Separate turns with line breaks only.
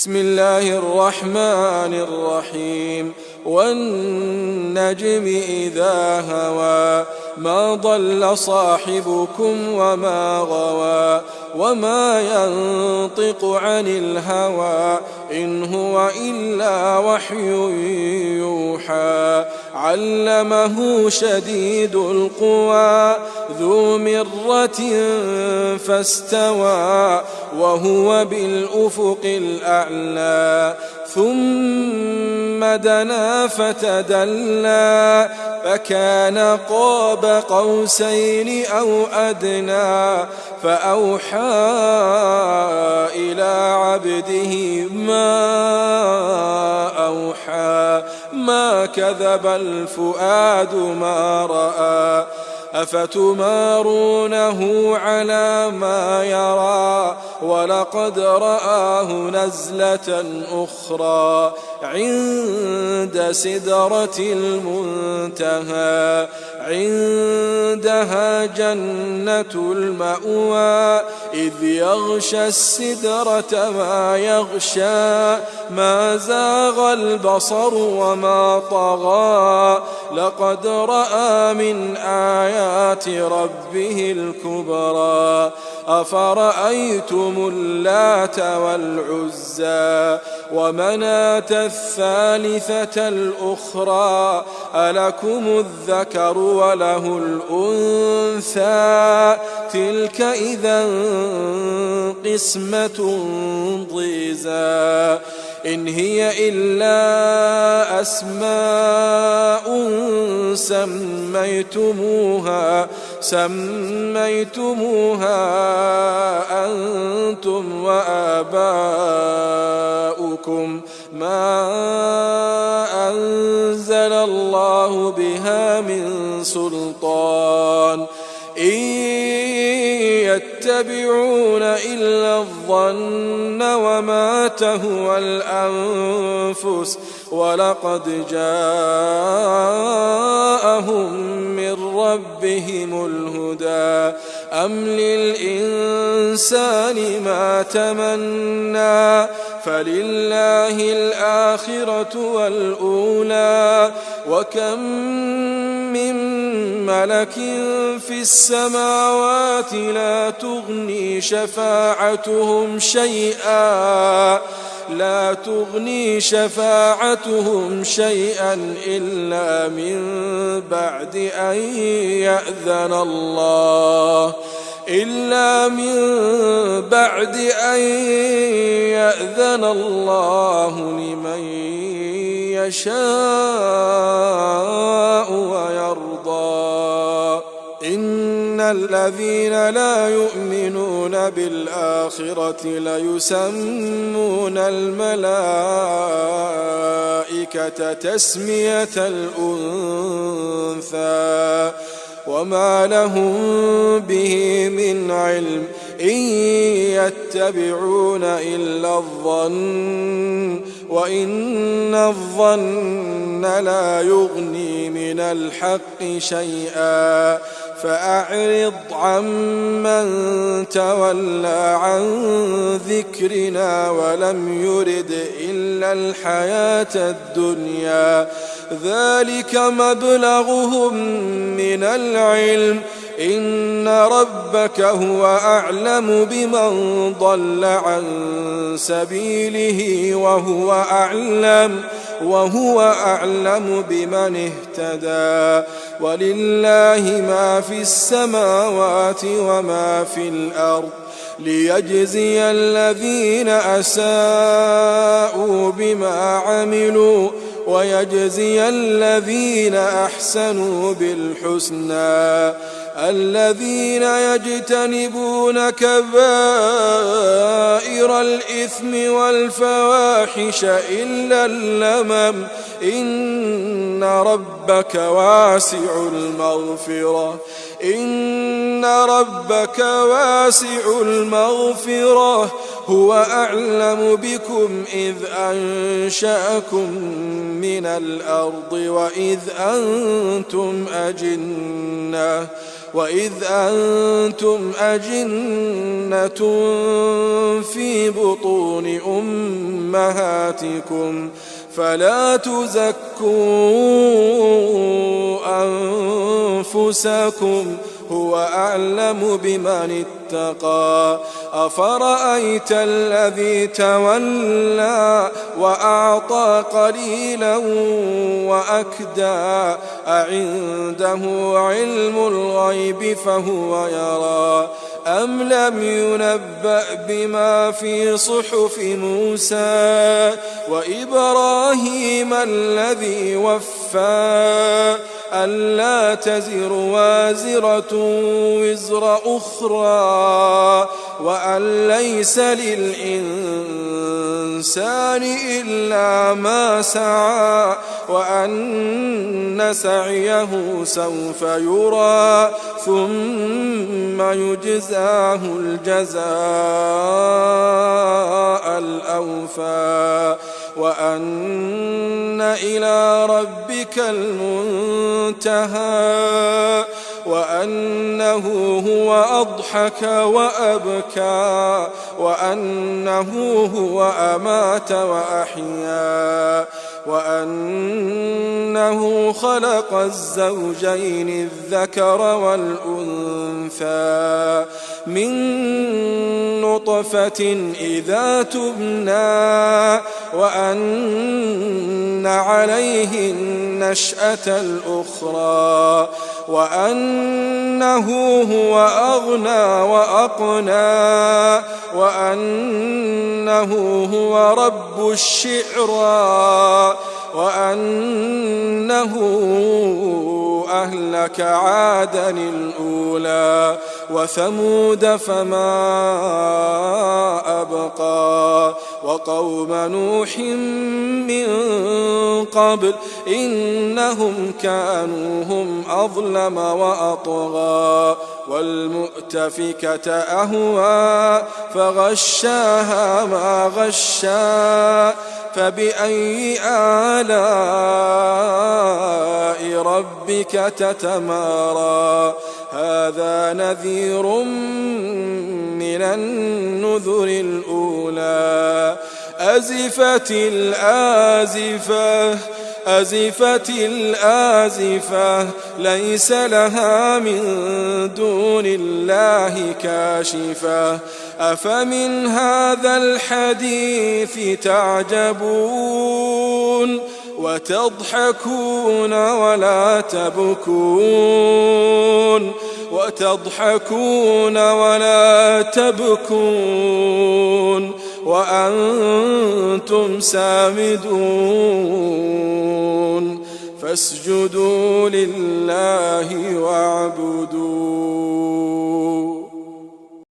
بسم الله الرحمن الرحيم والنجم إذا هوى ما ضل صاحبكم وما غوى وما ينطق عن الهوى إن هو إلا وحي يوحى علمه شديد القوى ذو مرة فاستوى وهو بالأفق الأعلى ثم دنا فتدلى فكان قاب قوسين أو أدنى فأوحى إلى عبده ما أوحى ما كذب الفؤاد ما رأى أفتمارونه على ما يرى ولقد رآه نزلة أخرى عند سدرة المنتهى عندها جنة المأوى إذ يغشى السدرة ما يغشى ما زاغ البصر وما طغى لقد رأى من آيات ربه الكبرى أفرأيتم اللات والعزى ومناة الثالثة الأخرى ألكم الذكر وله الأنثى تلك إذا قسمة ضيزى إن هي إلا أسماء سميتموها أنتم وآباؤكم ما أنزل الله بها من سلطان إن يتبعون إلا الظن وما تهوى الأنفس ولقد جاءهم من ربهم الهدى أم للإنسان ما تمنى فلله الآخرة والأولى وكم من ملك في السماوات لا تغني شفاعتهم شيئا إلا من بعد أن يأذن الله لمن يشاء ويرضى إن الذين لا يؤمنون بالآخرة ليسمون الملائكة تسمية الأنثى وما لهم به من علم إن يتبعون إلا الظن وإن الظن لا يغني من الحق شيئا فأعرض عمن تولى عن ذكرنا ولم يرد إلا الحياة الدنيا ذلك مبلغهم من العلم إن ربك هو أعلم بمن ضل عن سبيله وهو أعلم بمن اهتدى ولله ما في السماوات وما في الأرض ليجزي الذين أساءوا بما عملوا ويجزي الذين أحسنوا بالحسنى الذين يجتنبون كبائر الإثم والفواحش إلا اللمم إن ربك واسع المغفرة هو أعلم بكم إذ أنشأكم من الأرض وإذ أنتم أجنة في بطون أمهاتكم فلا تزكوا أنفسكم هو أعلم بمن اتقى أفرأيت الذي تولى وأعطى قليلا وأكدى أعنده علم الغيب فهو يرى أم لم ينبأ بما في صحف موسى وإبراهيم الذي وفى ألا تزر وازرة وزر أخرى وأن ليس للإنسان إلا ما سعى وأن سعيه سوف يرى ثم يجزاه الجزاء الأوفى وأن إلى ربك المنتهى وأنه هو أضحك وأبكى وأنه هو أمات وأحيا وأنه خلق الزوجين الذكر والأنثى من نطفة إذا تبنى وأن عليه النشأة الأخرى وأنه هو أغنى وأقنى وأنه هو رب الشعرى وأنه أهلك عادا الأولى وثمود فما أبقى وقوم نوح من قبل إنهم كانوا هم أظلم وأطغى والمؤتفكة أهوى فغشاها ما غشا فبأي آلاء ربك تتمارى هذا نذير من النذر الأولى أزفت الآزفة ليس لها من دون الله كاشفة أفمن هذا الحديث تعجبون وتضحكون ولا تبكون وأنتم سامدون فاسجدوا لله واعبدوا